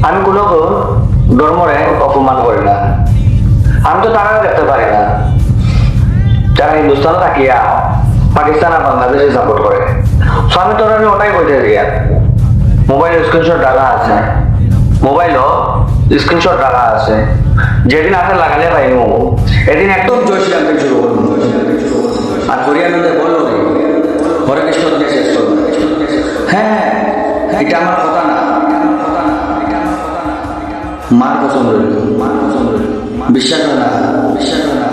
আমি কোনো ধর্মরে অপমান করি না। আমি তো তারা দেখতে পারি না যারা হিন্দুস্তানে থাকিয়া পাকিস্তান আর বাংলাদেশে সাপোর্ট করে। তো আমি তোরা ওটাই বলতে দিয়া মোবাইল স্ক্রিনশট ডালা আছে, মোবাইলও স্ক্রিনশট ডালা আছে, যেদিন হাতে লাগালে পাইমু এদিন একদম জয় শ্রীরাম থেকে শুরু করবো। আর হরিয়ানন্দে বললো হরে কৃষ্ণ দিয়ে শেষ করবো। হ্যাঁ, এটা আমার কথা না, মার পছন্দ রইল, বিশ্বাস হয় না, বিশ্বাস হয় না।